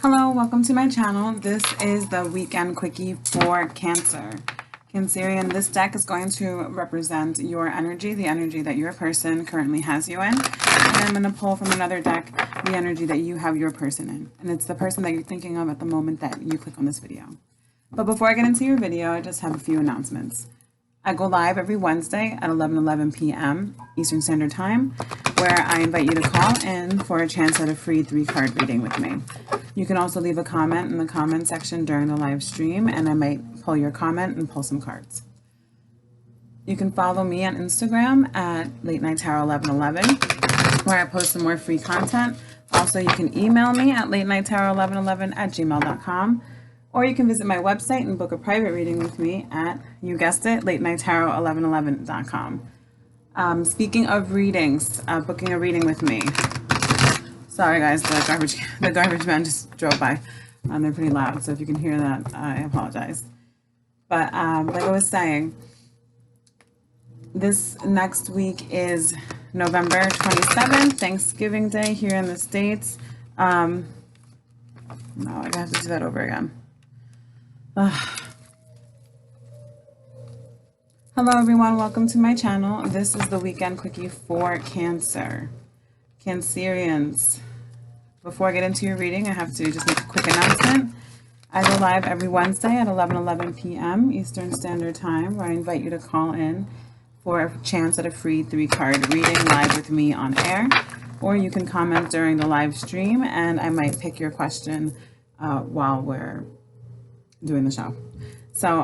Hello, welcome to my channel. This is the weekend quickie for Cancer. Cancerian, this deck is going to represent your energy, the energy that your person currently has you in. And I'm going to pull from another deck the energy that you have your person in. And it's the person that you're thinking of at the moment that you click on this video. But before I get into your video, I just have a few announcements. I go live every Wednesday at 11:11 p.m. Eastern Standard Time, where I invite you to call in for a chance at a free 3-card reading with me. You can also leave a comment in the comment section during the live stream, and I might pull your comment and pull some cards. You can follow me on Instagram at Late Night Tarot 1111, where I post some more free content. Also, you can email me at latenighttarot1111@gmail.com. Or you can visit my website and book a private reading with me at, you guessed it, latenighttarot1111.com. Speaking of readings, booking a reading with me. Sorry guys, the garbage man just drove by. They're pretty loud, so if you can hear that, I apologize. But like I was saying, this next week is November 27th, Thanksgiving Day here in the States. No, I have to do that over again. Hello everyone, welcome to my channel. This is the weekend quickie for Cancer. Cancerians, before I get into your reading, I have to just make a quick announcement. I go live every Wednesday at 11:11 p.m. Eastern Standard Time, where I invite you to call in for a chance at a free 3-card reading live with me on air. Or you can comment during the live stream, and I might pick your question while we're doing the show. So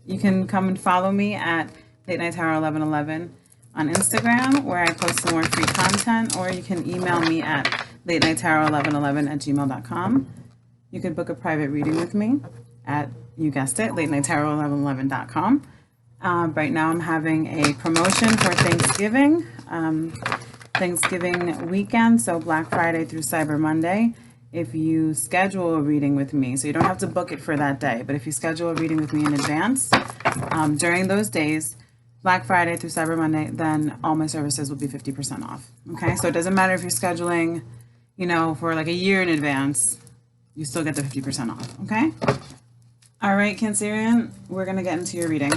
you can come and follow me at Late Night Tarot 1111 on Instagram, where I post some more free content, or you can email me at latenighttarot1111@gmail.com. You could book a private reading with me at, you guessed it, latenighttarot1111.com. Right now I'm having a promotion for Thanksgiving, Thanksgiving weekend, so Black Friday through Cyber Monday. If you schedule a reading with me, so you don't have to book it for that day, but if you schedule a reading with me in advance, during those days, Black Friday through Cyber Monday, then all my services will be 50% off. Okay, so it doesn't matter if you're scheduling, you know, for like a year in advance, you still get the 50% off. Okay. All right, Cancerian, we're gonna get into your reading.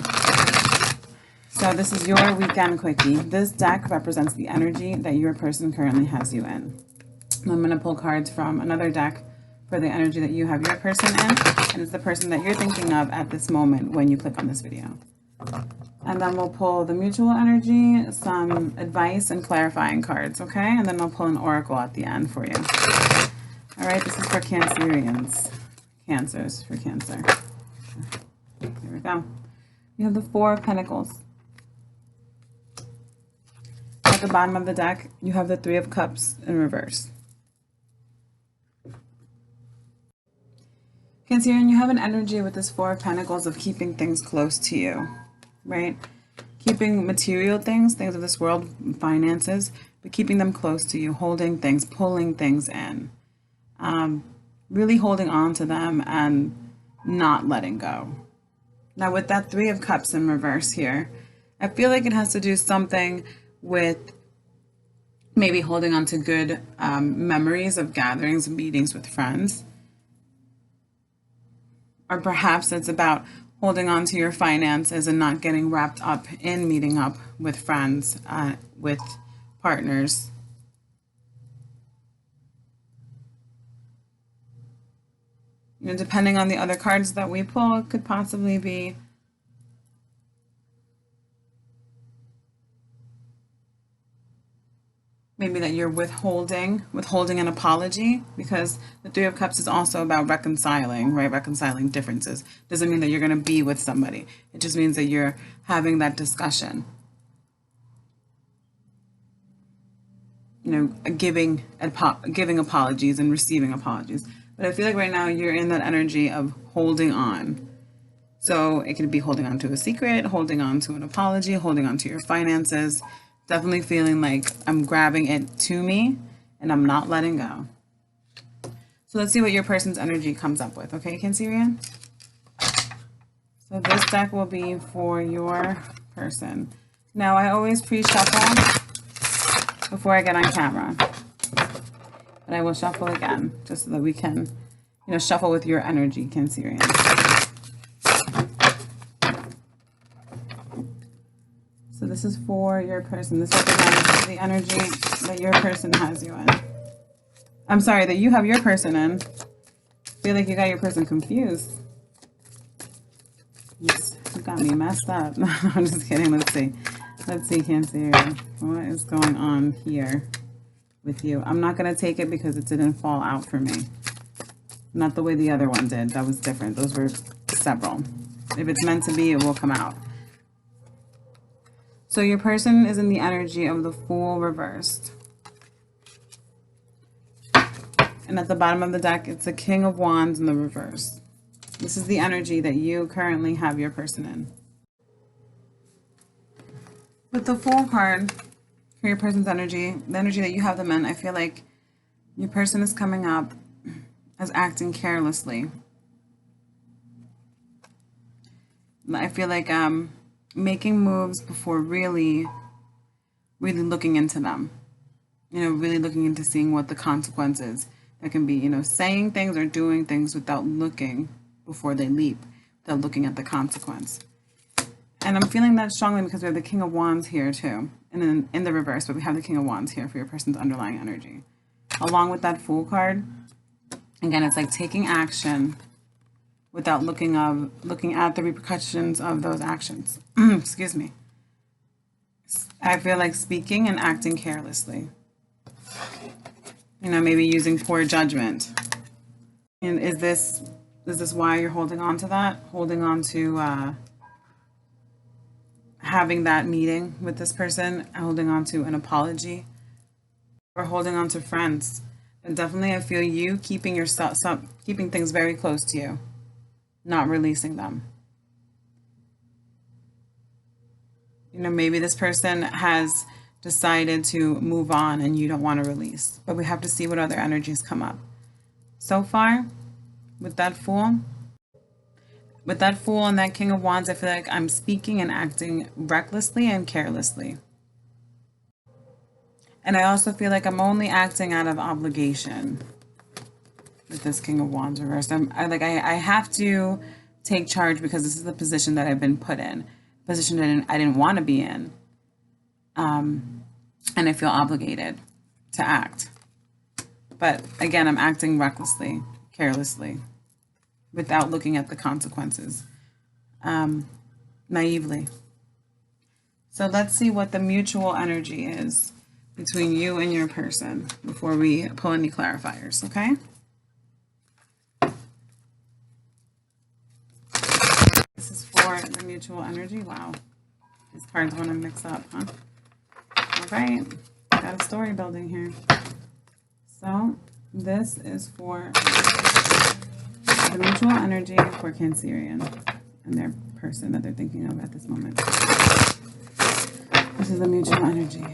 So this is your weekend quickie. This deck represents the energy that your person currently has you in. I'm going to pull cards from another deck for the energy that you have your person in, and it's the person that you're thinking of at this moment when you click on this video. And then we'll pull the mutual energy, some advice, and clarifying cards, okay? And then I'll pull an oracle at the end for you. All right, this is for Cancerians. Cancers for Cancer. Here we go. You have the 4 of Pentacles. At the bottom of the deck, you have the 3 of Cups in reverse. Cancerian, you have an energy with this 4 of Pentacles of keeping things close to you, right? Keeping material things, things of this world, finances, but keeping them close to you, holding things, pulling things in, really holding on to them and not letting go. Now with that 3 of Cups in reverse here, I feel like it has to do something with maybe holding on to good memories of gatherings and meetings with friends. Or perhaps it's about holding on to your finances and not getting wrapped up in meeting up with friends, with partners. You know, depending on the other cards that we pull, it could possibly be maybe that you're withholding an apology, because the 3 of Cups is also about reconciling, right? Reconciling differences. Doesn't mean that you're going to be with somebody. It just means that you're having that discussion. You know, giving apologies and receiving apologies. But I feel like right now you're in that energy of holding on. So it could be holding on to a secret, holding on to an apology, holding on to your finances. Definitely feeling like I'm grabbing it to me and I'm not letting go. So let's see what your person's energy comes up with. Okay, Cancerian? So this deck will be for your person. Now I always pre-shuffle before I get on camera. but I will shuffle again just so that we can, shuffle with your energy, Cancerian. So this is for your person. This represents the energy that your person has you in. I'm sorry, that you have your person in. I feel like you got your person confused. You got me messed up. No, I'm just kidding. Let's see. Let's see, Cancerian. What is going on here with you? I'm not going to take it because it didn't fall out for me. Not the way the other one did. That was different. Those were several. If it's meant to be, it will come out. So your person is in the energy of the Fool reversed. And at the bottom of the deck, it's the King of Wands in the reverse. This is the energy that you currently have your person in. With the Fool card, for your person's energy, the energy that you have them in, I feel like your person is coming up as acting carelessly. I feel like making moves before really looking into them. Really looking into seeing what the consequences that can be. Saying things or doing things without looking before they leap, without looking at the consequence. And I'm feeling that strongly because we have the King of Wands here too. And then in the reverse, but we have the King of Wands here for your person's underlying energy. Along with that Fool card, again, it's like taking action without looking at the repercussions of those actions. Excuse me. I feel like speaking and acting carelessly. Maybe using poor judgment. And is this why you're holding on to that? Holding on to having that meeting with this person, holding on to an apology, or holding on to friends. And definitely I feel you keeping things very close to you, not releasing them. Maybe this person has decided to move on and you don't want to release, but we have to see what other energies come up. So far, with that Fool and that King of Wands, I feel like I'm speaking and acting recklessly and carelessly. And I also feel like I'm only acting out of obligation with this King of Wands reversed. I have to take charge because this is the position that I've been put in, a position that I didn't want to be in. And I feel obligated to act. But again, I'm acting recklessly, carelessly, without looking at the consequences, naively. So let's see what the mutual energy is between you and your person before we pull any clarifiers, okay? This is for the mutual energy. Wow. These cards want to mix up, huh? All right. Got a story building here. So this is for the mutual energy for Cancerian and their person that they're thinking of at this moment. This is the mutual energy.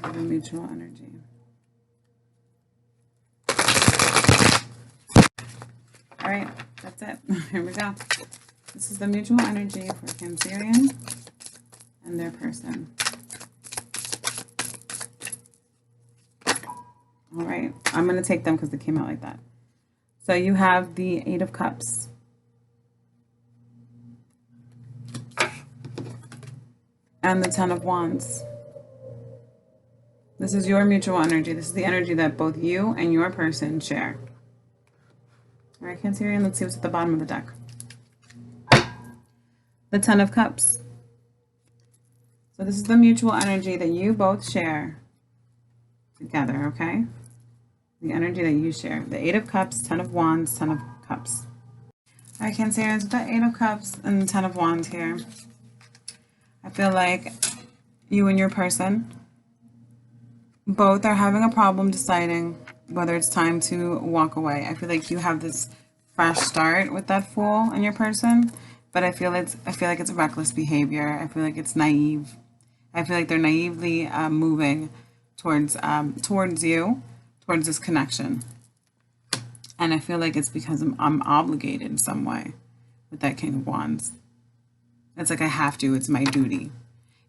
This is the mutual energy. All right, that's it. Here we go. This is the mutual energy for Cancerian and their person. All right, I'm going to take them because they came out like that. So you have the Eight of Cups. And the Ten of Wands. This is your mutual energy. This is the energy that both you and your person share. All right, Cancerian, let's see what's at the bottom of the deck. The Ten of Cups. So this is the mutual energy that you both share together, okay? The energy that you share. The Eight of Cups, Ten of Wands, Ten of Cups. All right, Cancerians, with the Eight of Cups and the Ten of Wands here, I feel like you and your person both are having a problem deciding whether it's time to walk away. I feel like you have this fresh start with that Fool in your person, but I feel like it's reckless behavior. I feel like it's naive. I feel like they're naively moving towards you, towards this connection. And I feel like it's because I'm obligated in some way with that King of Wands. It's like I have to, it's my duty.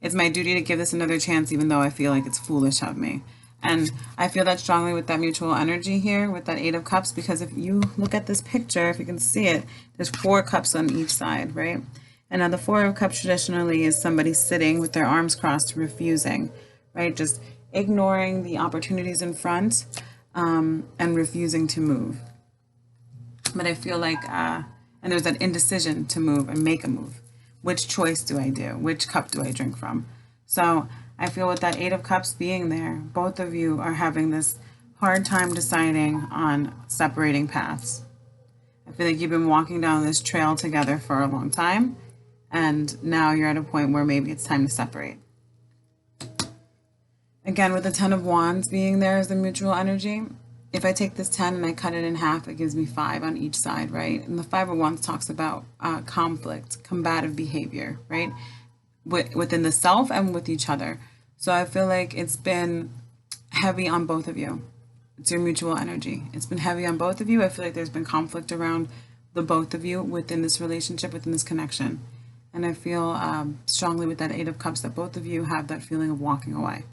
It's my duty to give this another chance, even though I feel like it's foolish of me. And I feel that strongly with that mutual energy here, with that Eight of Cups, because if you look at this picture, if you can see it, there's 4 cups on each side, right? And now the 4 of Cups traditionally is somebody sitting with their arms crossed, refusing, right? Just ignoring the opportunities in front and refusing to move. But I feel like, and there's that indecision to move and make a move. Which choice do I do? Which cup do I drink from? So I feel with that Eight of Cups being there, both of you are having this hard time deciding on separating paths. I feel like you've been walking down this trail together for a long time, and now you're at a point where maybe it's time to separate. Again, with the Ten of Wands being there as the mutual energy, if I take this 10 and I cut it in half, it gives me 5 on each side, right? And the 5 of Wands talks about conflict, combative behavior, right? Within the self and with each other. So I feel like it's been heavy on both of you. It's your mutual energy. It's been heavy on both of you. I feel like there's been conflict around the both of you within this relationship, within this connection. And I feel strongly with that Eight of Cups that both of you have that feeling of walking away,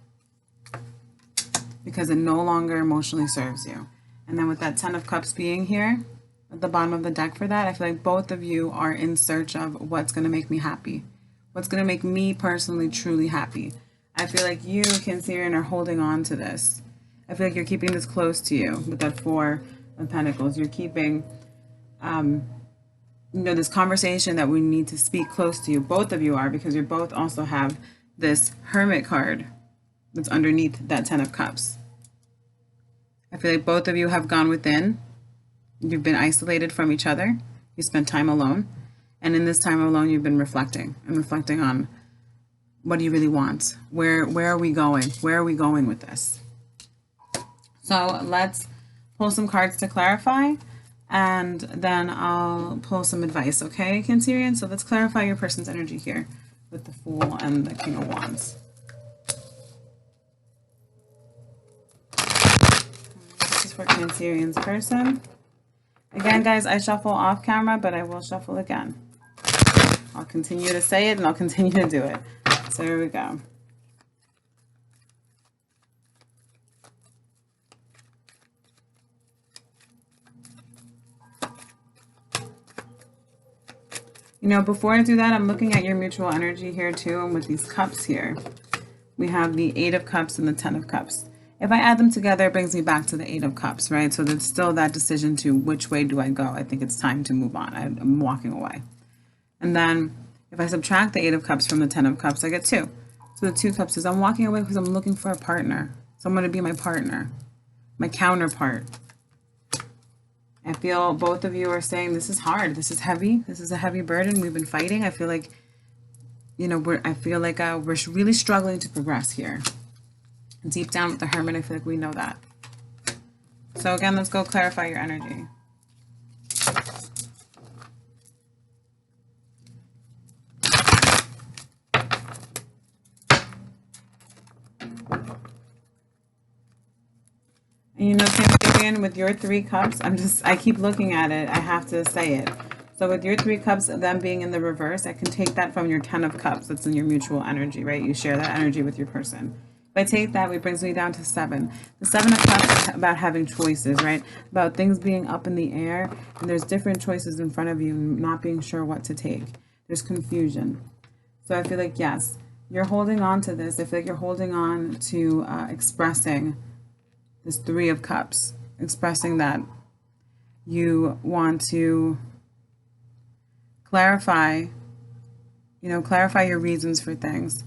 because it no longer emotionally serves you. And then with that Ten of Cups being here at the bottom of the deck for that, I feel like both of you are in search of what's going to make me happy. What's going to make me personally truly happy. I feel like you, Cancerian, are holding on to this. I feel like you're keeping this close to you with that 4 of Pentacles. You're keeping, this conversation that we need to speak close to you. Both of you are, because you both also have this Hermit card that's underneath that Ten of Cups. I feel like both of you have gone within. You've been isolated from each other. You spent time alone. And in this time alone, you've been reflecting on what do you really want? Where are we going? Where are we going with this? So let's pull some cards to clarify, and then I'll pull some advice, okay, Cancerian? So let's clarify your person's energy here with the Fool and the King of Wands. For Cancerian's person. Again, guys, I shuffle off camera, but I will shuffle again. I'll continue to say it and I'll continue to do it. So here we go. Before I do that, I'm looking at your mutual energy here too, and with these cups here, we have the Eight of Cups and the Ten of Cups. If I add them together, it brings me back to the Eight of Cups, right? So there's still that decision to which way do I go. I think it's time to move on. I'm walking away. And then if I subtract the Eight of Cups from the Ten of Cups, I get 2. So the 2 cups is I'm walking away because I'm looking for a partner. Someone to be my partner, my counterpart. I feel both of you are saying this is hard. This is heavy. This is a heavy burden. We've been fighting. I feel like, we're really struggling to progress here. Deep down with the Hermit, I feel like we know that. So again, let's go clarify your energy. And Cancerian, with your 3 cups, I keep looking at it. I have to say it. So with your 3 cups, them being in the reverse, I can take that from your 10 of Cups. That's in your mutual energy, right? You share that energy with your person. If I take that, it brings me down to 7. The 7 of Cups is about having choices, right? About things being up in the air, and there's different choices in front of you, not being sure what to take. There's confusion. So I feel like, yes, you're holding on to this. I feel like you're holding on to expressing this 3 of Cups, expressing that you want to clarify your reasons for things.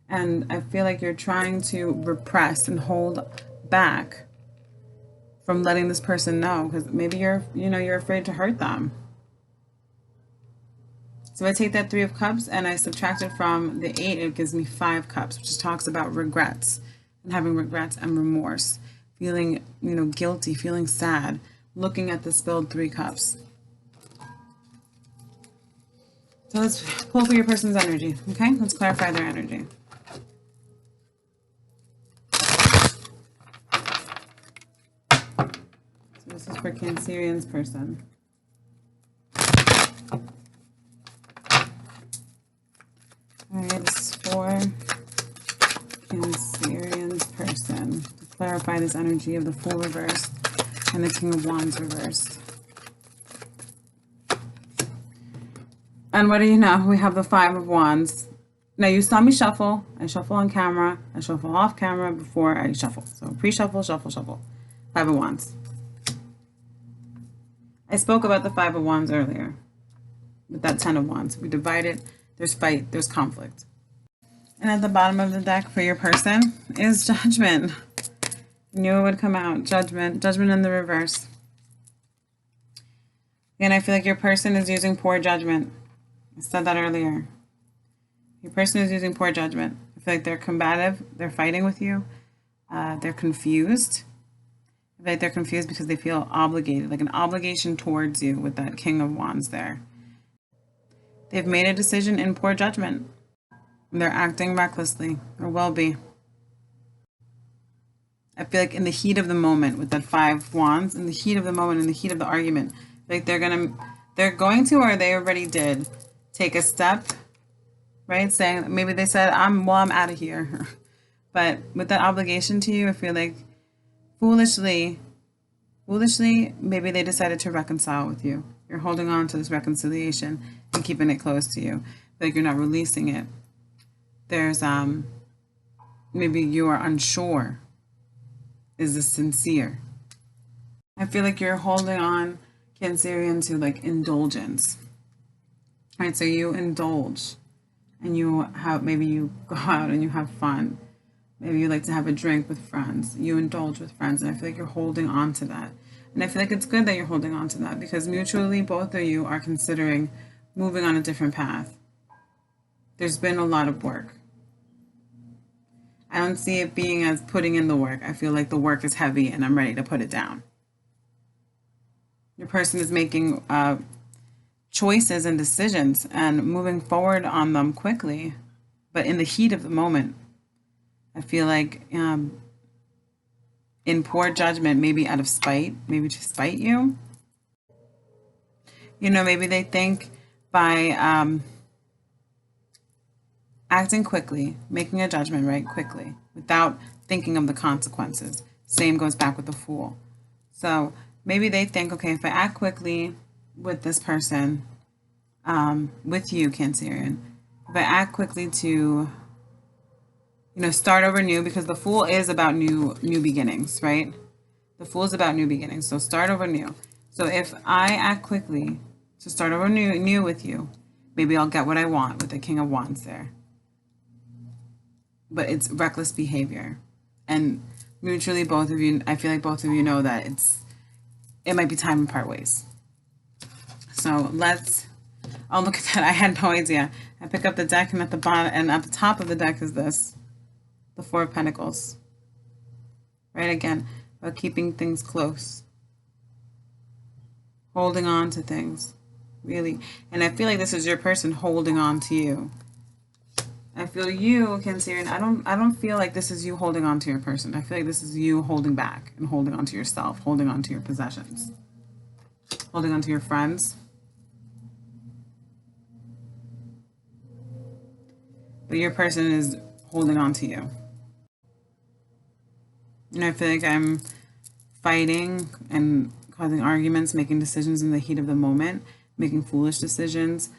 And I feel like you're trying to repress and hold back from letting this person know, because maybe you're afraid to hurt them. So I take that 3 of Cups and I subtract it from the 8, it gives me 5 cups, which talks about regrets and having regrets and remorse, feeling, guilty, feeling sad, looking at the spilled 3 cups. So let's pull for your person's energy, okay? Let's clarify their energy. So this is for Cancerian's person. for Cancerian's person to clarify this energy of the Fool reversed and the King of Wands reversed. And what do you know? We have the Five of Wands. Now, you saw me shuffle. I shuffle on camera. I shuffle off camera before I shuffle. So pre-shuffle, shuffle, shuffle. Five of Wands. I spoke about the Five of Wands earlier with that Ten of Wands. We divide it. There's fight. There's conflict. And at the bottom of the deck for your person is Judgment. I knew it would come out. Judgment. Judgment in the reverse. Again, I feel like your person is using poor judgment. I said that earlier. Your person is using poor judgment. I feel like they're combative. They're fighting with you. They're confused. I feel like they're confused because they feel obligated, like an obligation towards you with that King of Wands there. They've made a decision in poor judgment. They're acting recklessly, or will be. I feel like in the heat of the moment with that Five of Wands, in the heat of the moment, in the heat of the argument, like they're going to, or they already did, take a step, right? Saying, maybe they said, I'm out of here. But with that obligation to you, I feel like foolishly, maybe they decided to reconcile with you. You're holding on to this reconciliation and keeping it close to you. Like you're not releasing it. There's, maybe you are unsure. Is this sincere? I feel like you're holding on, Cancerian, to like indulgence. All right, so you indulge and you have, maybe you go out and you have fun. Maybe you like to have a drink with friends. You indulge with friends, and I feel like you're holding on to that. And I feel like it's good that you're holding on to that because mutually both of you are considering moving on a different path. There's been a lot of work. I don't see it being as putting in the work. I feel like the work is heavy and I'm ready to put it down. Your person is making choices and decisions and moving forward on them quickly, but in the heat of the moment. I feel like in poor judgment, maybe out of spite, maybe to spite you. You know, maybe they think by acting quickly, making a judgment right quickly, without thinking of the consequences. Same goes back with the Fool. So maybe they think, okay, if I act quickly with this person, with you, Cancerian, if I act quickly to, start over new, because the Fool is about new beginnings, right? The Fool is about new beginnings. So start over new. So if I act quickly to start over new with you, maybe I'll get what I want with the King of Wands there. But it's reckless behavior. And mutually both of you, I feel like both of you know that it might be time to part ways. So oh, look at that. I had no idea. I pick up the deck, and at the bottom and at the top of the deck is this. The Four of Pentacles. Right, again, about keeping things close. Holding on to things. Really. And I feel like this is your person holding on to you. I feel you, Cancerian, I don't feel like this is you holding on to your person. I feel like this is you holding back and holding on to yourself, holding on to your possessions, holding on to your friends. But your person is holding on to you. And I feel like I'm fighting and causing arguments, making decisions in the heat of the moment, making foolish decisions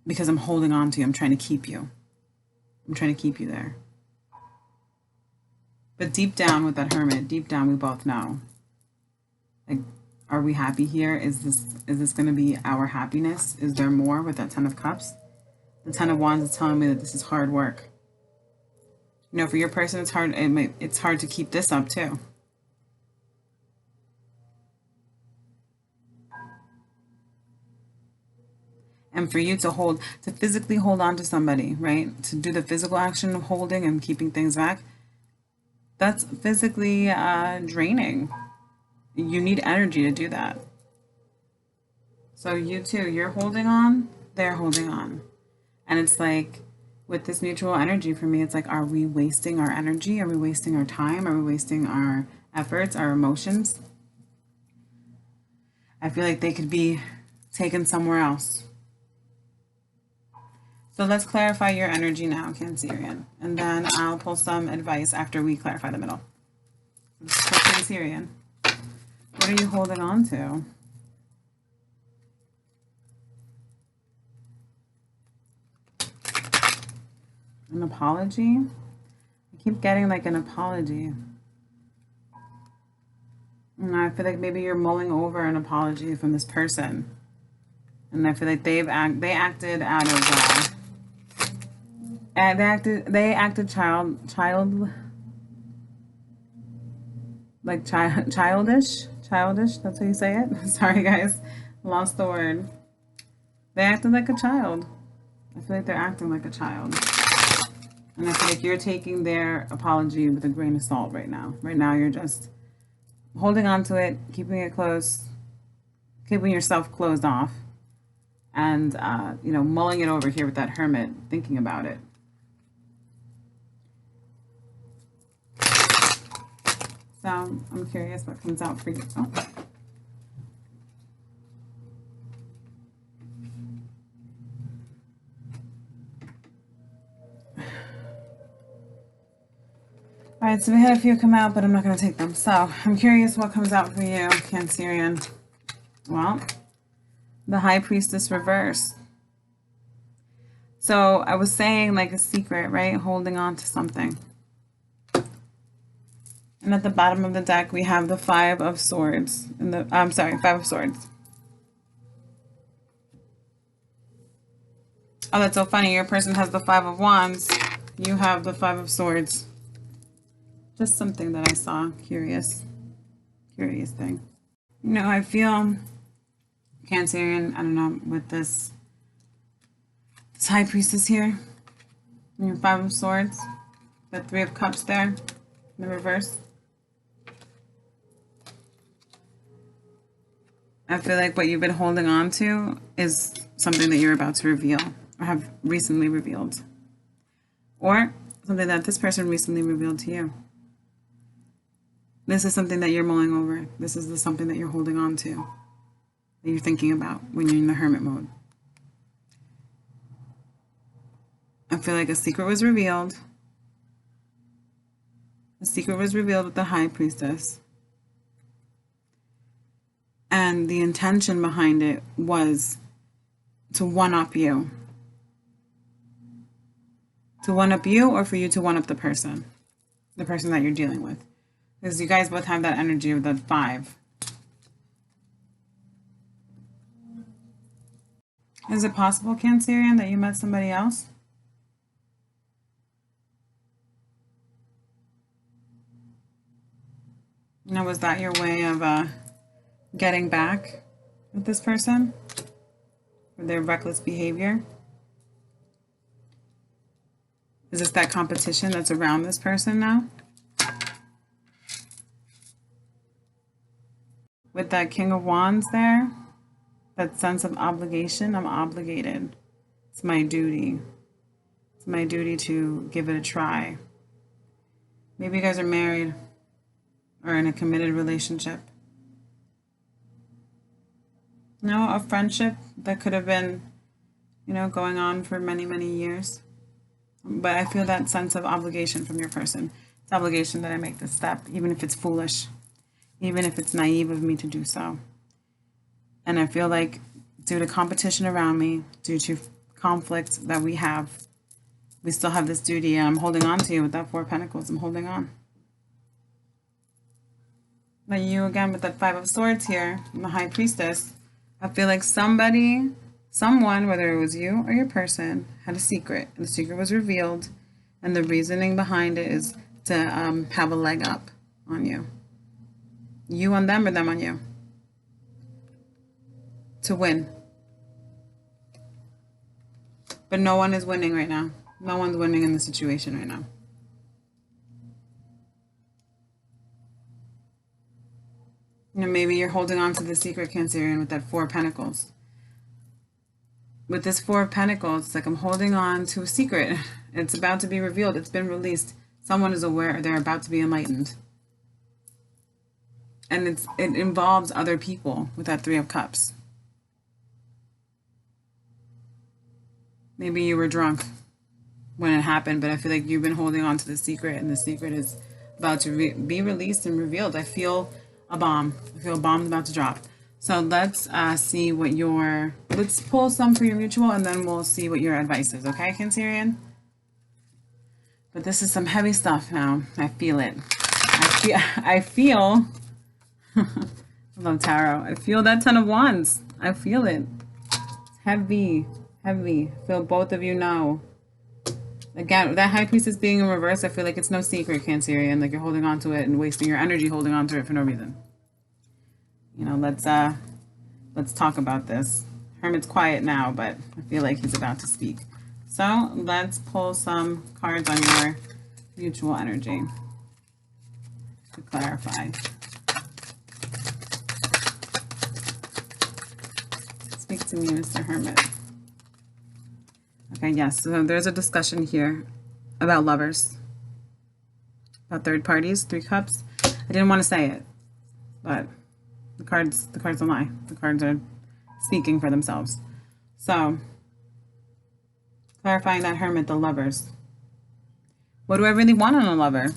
because I'm holding on to you. I'm trying to keep you. I'm trying to keep you there. But deep down with that Hermit, deep down we both know. Like, are we happy here? Is this going to be our happiness? Is there more with that Ten of Cups? The Ten of Wands is telling me that this is hard work. For your person, it's hard. It's hard to keep this up too. And for you to physically hold on to somebody, right? To do the physical action of holding and keeping things back, that's physically draining. You need energy to do that. So you too, you're holding on, they're holding on. And it's like, with this mutual energy for me, it's like, are we wasting our energy? Are we wasting our time? Are we wasting our efforts, our emotions? I feel like they could be taken somewhere else. So let's clarify your energy now, Cancerian. And then I'll pull some advice after we clarify the middle. For Cancerian, what are you holding on to? An apology? I keep getting like an apology. And I feel like maybe you're mulling over an apology from this person. And I feel like they acted out of they acted childish. That's how you say it. Sorry guys, lost the word. They acted like a child. I feel like they're acting like a child. And I feel like you're taking their apology with a grain of salt right now. Right now you're just holding on to it, keeping it close, keeping yourself closed off, and you know, mulling it over here with that hermit, thinking about it. So I'm curious what comes out for you. Oh. All right, so we had a few come out, but I'm not going to take them. So I'm curious what comes out for you, Cancerian. Well, the High Priestess reverse. So I was saying like a secret, right? Holding on to something. And at the bottom of the deck, we have the Five of Swords. Five of Swords. Oh, that's so funny. Your person has the Five of Wands. You have the Five of Swords. Just something that I saw. Curious thing. You know, I feel, Cancerian, I don't know, with this High Priestess here. And your Five of Swords. The Three of Cups there. In the reverse. I feel like what you've been holding on to is something that you're about to reveal or have recently revealed. Or something that this person recently revealed to you. This is something that you're mulling over. This is something that you're holding on to, that you're thinking about when you're in the hermit mode. I feel like a secret was revealed. A secret was revealed with the High Priestess. And the intention behind it was to one-up you. To one-up you, or for you to one-up the person that you're dealing with. Because you guys both have that energy of the Five. Is it possible, Cancerian, that you met somebody else? Now, was that your way of getting back with this person for their reckless behavior? Is this that competition that's around this person now? With that King of Wands there, that sense of obligation, I'm obligated. It's my duty. It's my duty to give it a try. Maybe you guys are married or in a committed relationship. No, a friendship that could have been, you know, going on for many, many years. But I feel that sense of obligation from your person. It's obligation that I make this step, even if it's foolish. Even if it's naive of me to do so. And I feel like due to competition around me, due to conflict that we have, we still have this duty, and I'm holding on to you with that Four of Pentacles. I'm holding on. But you again with that Five of Swords here, and the High Priestess, I feel like someone, whether it was you or your person, had a secret, and the secret was revealed, and the reasoning behind it is to have a leg up on you. You on them or them on you? To win. But no one is winning right now. No one's winning in the situation right now. You know, maybe you're holding on to the secret, Cancerian, with that Four of Pentacles. With this Four of Pentacles, it's like I'm holding on to a secret. It's about to be revealed. It's been released. Someone is aware they're about to be enlightened. And it involves other people with that Three of Cups. Maybe you were drunk when it happened, but I feel like you've been holding on to the secret, and the secret is about to be released and revealed. I feel a bomb. I feel a bomb about to drop. So let's see what let's pull some for your mutual, and then we'll see what your advice is, okay, Cancerian? But this is some heavy stuff now. I feel it. I feel I love tarot. I feel that 10 of Wands. I feel it. Heavy, heavy. I feel both of you know. Again, that High Priestess being in reverse, I feel like it's no secret, Cancerian. Like you're holding on to it and wasting your energy holding on to it for no reason. You know, let's talk about this. Hermit's quiet now, but I feel like he's about to speak. So let's pull some cards on your mutual energy to clarify. Speak to me, Mr. Hermit. Okay, yes, so there's a discussion here about lovers, about third parties, 3 cups. I didn't want to say it, but the cards don't lie. The cards are speaking for themselves. So, clarifying that Hermit, the lovers. What do I really want in a lover?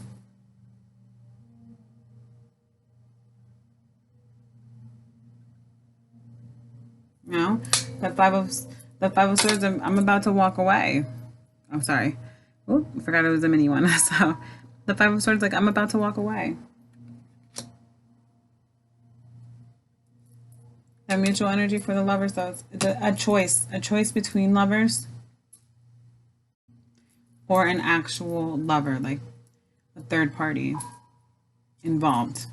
You know, the Five of Swords, I'm about to walk away. I'm sorry. Oop, I forgot it was a mini one. So the Five of Swords, like I'm about to walk away. That mutual energy for the lovers, though, it's a choice between lovers or an actual lover, like a third party involved.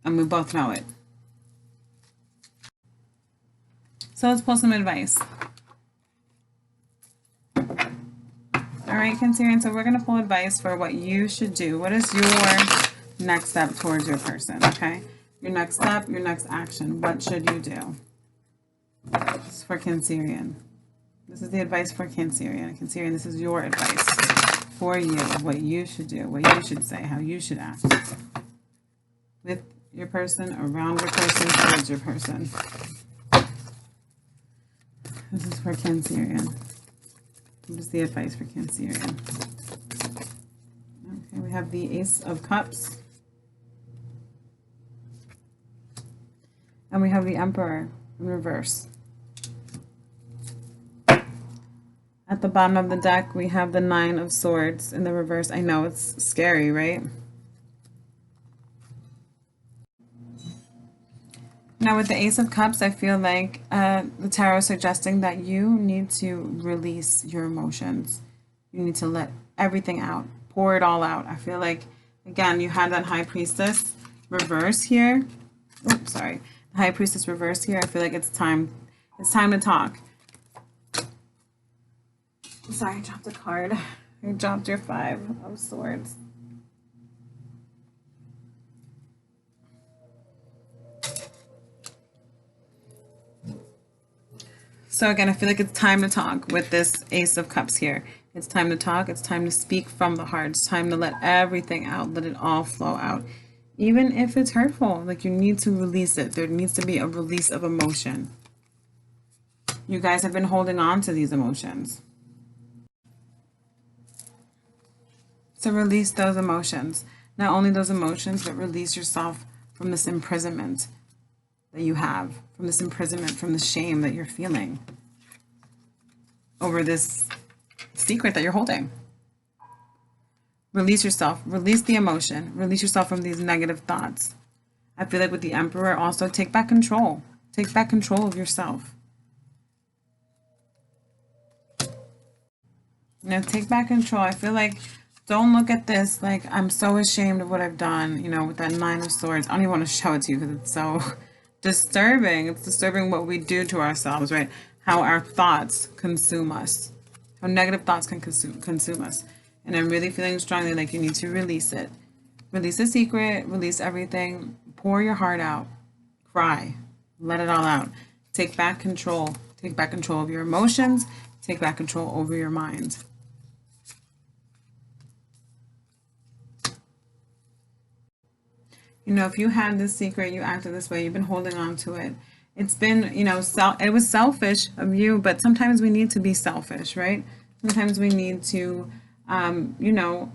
And we both know it. So let's pull some advice. All right, Cancerian, so we're going to pull advice for what you should do. What is your next step towards your person, okay? Your next step, your next action. What should you do? This is for Cancerian. This is the advice for Cancerian. Cancerian, this is your advice for you. What you should do, what you should say, how you should act. With your person, around your person, towards your person. This is for Cancerian. What is the advice for Cancerian? Okay, we have the Ace of Cups. And we have the Emperor in reverse. At the bottom of the deck, we have the Nine of Swords in the reverse. I know, it's scary, right? Now with the Ace of Cups, I feel like the tarot is suggesting that you need to release your emotions. You need to let everything out, pour it all out. I feel like, again, you had that High Priestess reverse here. Oops, sorry. The High Priestess reverse here. I feel like it's time to talk. Sorry, I dropped a card. I dropped your Five of Swords. So again, I feel like it's time to talk with this Ace of Cups here. It's time to talk. It's time to speak from the heart. It's time to let everything out. Let it all flow out. Even if it's hurtful, like you need to release it. There needs to be a release of emotion. You guys have been holding on to these emotions. So release those emotions. Not only those emotions, but release yourself from this imprisonment that you have, from this imprisonment, from the shame that you're feeling over this secret that you're holding. Release yourself, release the emotion, release yourself from these negative thoughts. I feel like with the Emperor also, take back control. Take back control of yourself. You know, take back control. I feel like, don't look at this like, I'm so ashamed of what I've done, you know, with that Nine of Swords. I don't even want to show it to you because it's so disturbing. It's disturbing what we do to ourselves, right? How our thoughts consume us. How negative thoughts can consume us. And I'm really feeling strongly like you need to release it. Release the secret, release everything, pour your heart out, cry, let it all out. Take back control. Take back control of your emotions. Take back control over your mind. You know, if you had this secret, you acted this way, you've been holding on to it, It's been, you know, it was selfish of you, but sometimes we need to be selfish, right? Sometimes we need to, you know,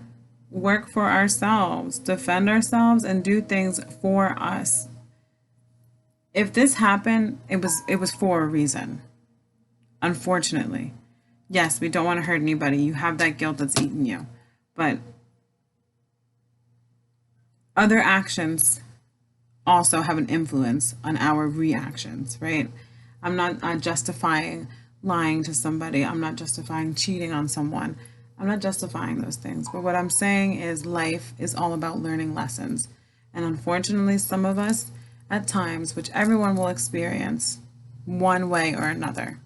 work for ourselves, defend ourselves, and do things for us. If this happened, it was for a reason. Unfortunately. Yes, we don't want to hurt anybody. You have that guilt that's eating you. But other actions also have an influence on our reactions, right? I'm not justifying lying to somebody. I'm not justifying cheating on someone. I'm not justifying those things. But what I'm saying is life is all about learning lessons. And unfortunately, some of us, at times, which everyone will experience one way or another,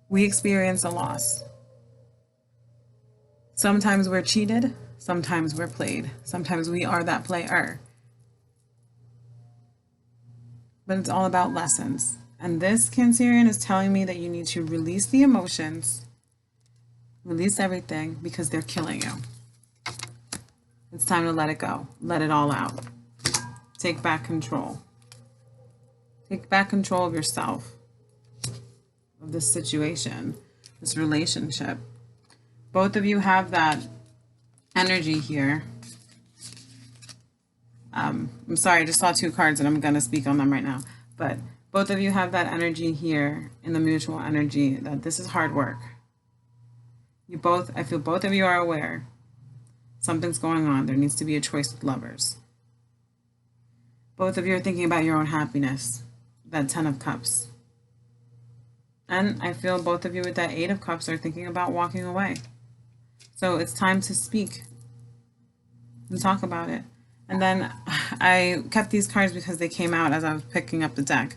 we experience a loss. Sometimes we're cheated. Sometimes we're played. Sometimes we are that player. But it's all about lessons. And this Cancerian is telling me that you need to release the emotions, release everything, because they're killing you. It's time to let it go. Let it all out. Take back control. Take back control of yourself, of this situation, this relationship. Both of you have that energy here. I'm sorry, I just saw two cards and I'm going to speak on them right now. But both of you have that energy here in the mutual energy that this is hard work. You both, I feel both of you are aware something's going on. There needs to be a choice with lovers. Both of you are thinking about your own happiness, that 10 of Cups. And I feel both of you with that 8 of Cups are thinking about walking away. So it's time to speak and talk about it. And then I kept these cards because they came out as I was picking up the deck.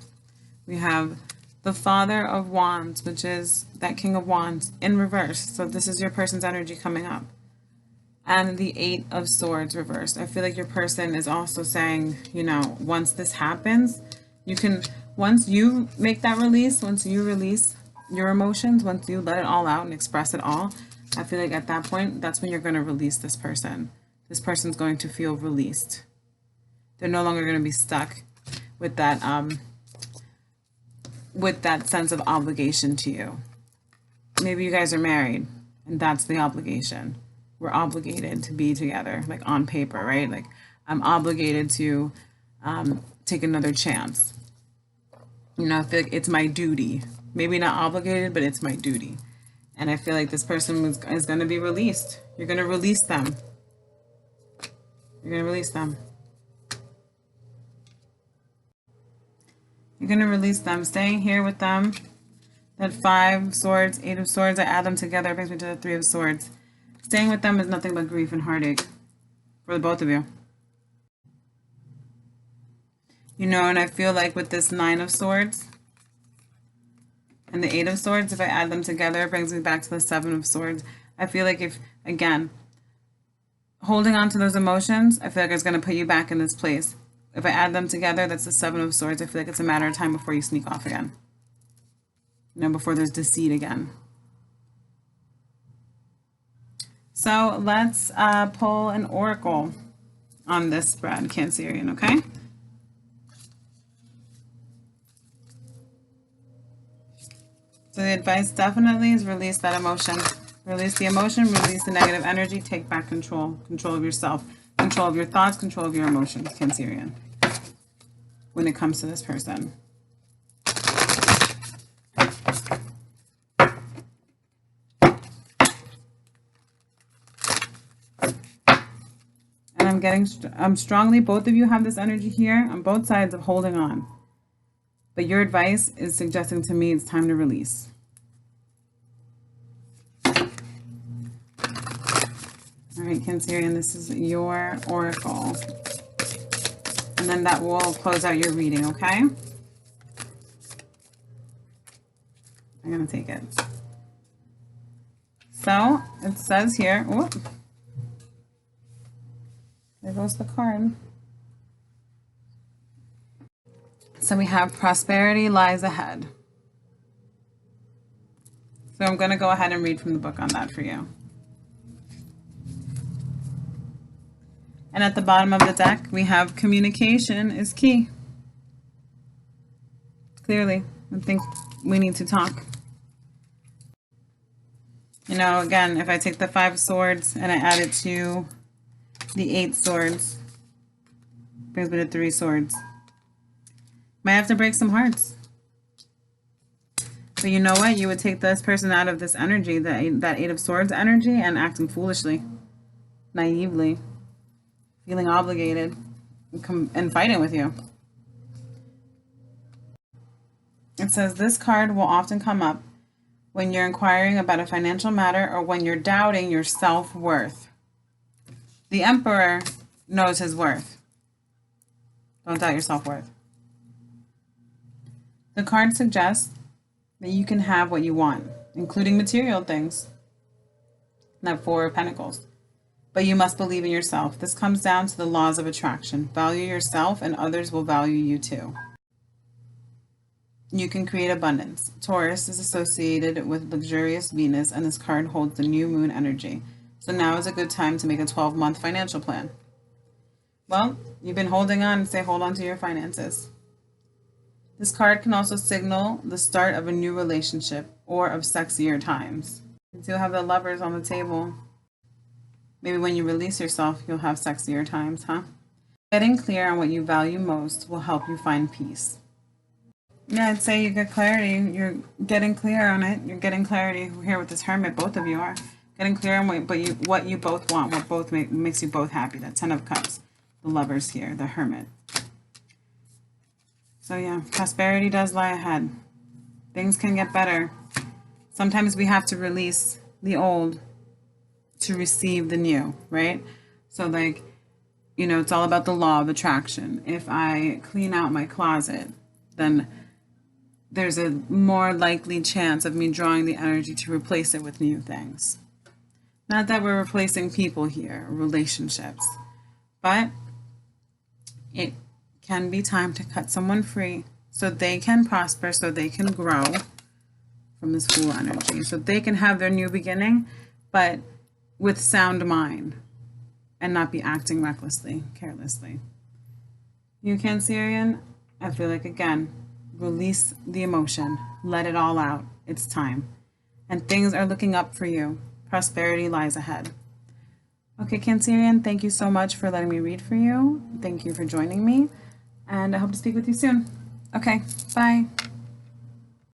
We have the Father of Wands, which is that King of Wands in reverse. So this is your person's energy coming up. And the 8 of Swords reversed. I feel like your person is also saying, you know, once this happens, you can, once you make that release, once you release your emotions, once you let it all out and express it all, I feel like at that point, that's when you're going to release this person. This person's going to feel released. They're no longer going to be stuck with that sense of obligation to you. Maybe you guys are married and that's the obligation. We're obligated to be together, like on paper, right? Like I'm obligated to take another chance. You know, I feel like it's my duty. Maybe not obligated, but it's my duty. And I feel like this person is going to be released. You're going to release them. You're going to release them. You're going to release them. Staying here with them. That 5 of Swords, 8 of Swords, I add them together, it brings me to the 3 of Swords. Staying with them is nothing but grief and heartache for the both of you. You know, and I feel like with this 9 of Swords and the 8 of Swords, if I add them together, it brings me back to the 7 of Swords. I feel like if, again, holding on to those emotions, I feel like it's going to put you back in this place. If I add them together, that's the 7 of Swords. I feel like it's a matter of time before you sneak off again. You know, before there's deceit again. So let's pull an oracle on this spread, Cancerian, okay? So the advice definitely is release that emotion. Release the emotion, release the negative energy, take back control. Control of yourself, control of your thoughts, control of your emotions, Cancerian, when it comes to this person. I'm strongly, both of you have this energy here on both sides of holding on. But your advice is suggesting to me it's time to release. All right, Cancerian, this is your oracle. And then that will close out your reading, okay? I'm going to take it. So, it says here, whoop. There goes the card. So we have prosperity lies ahead. So I'm going to go ahead and read from the book on that for you. And at the bottom of the deck, we have communication is key. clearly and think we need to talk. You know, again, if I take the 5 swords and I add it to the 8 swords, brings me to 3 swords. Might have to break some hearts. But you know what? You would take this person out of this energy, that 8 of swords energy, and acting foolishly, naively, feeling obligated, and fighting with you. It says this card will often come up when you're inquiring about a financial matter or when you're doubting your self-worth. The Emperor knows his worth. Don't doubt your self-worth. The card suggests that you can have what you want, including material things. That 4 of Pentacles. But you must believe in yourself. This comes down to the laws of attraction. Value yourself and others will value you too. You can create abundance. Taurus is associated with luxurious Venus, and this card holds the new moon energy. So now is a good time to make a 12-month financial plan. Well, you've been holding on, say hold on to your finances. This card can also signal the start of a new relationship or of sexier times. You do have the Lovers on the table. Maybe when you release yourself, you'll have sexier times, huh? Getting clear on what you value most will help you find peace. Yeah, I'd say you get clarity. You're getting clear on it. You're getting clarity here with this Hermit. Both of you are getting clear on what you both want, what both makes you both happy. That 10 of Cups, the Lovers here, the Hermit. So yeah, prosperity does lie ahead. Things can get better. Sometimes we have to release the old to receive the new, right? So like, you know, it's all about the law of attraction. If I clean out my closet, then there's a more likely chance of me drawing the energy to replace it with new things. Not that we're replacing people here, relationships, but it can be time to cut someone free so they can prosper, so they can grow from this Fool energy, so they can have their new beginning, but with sound mind and not be acting recklessly, carelessly. You Cancerian, I feel like, again, release the emotion, let it all out. It's time. And things are looking up for you. Prosperity lies ahead. Okay, Cancerian, thank you so much for letting me read for you. Thank you for joining me. And I hope to speak with you soon. Okay, bye.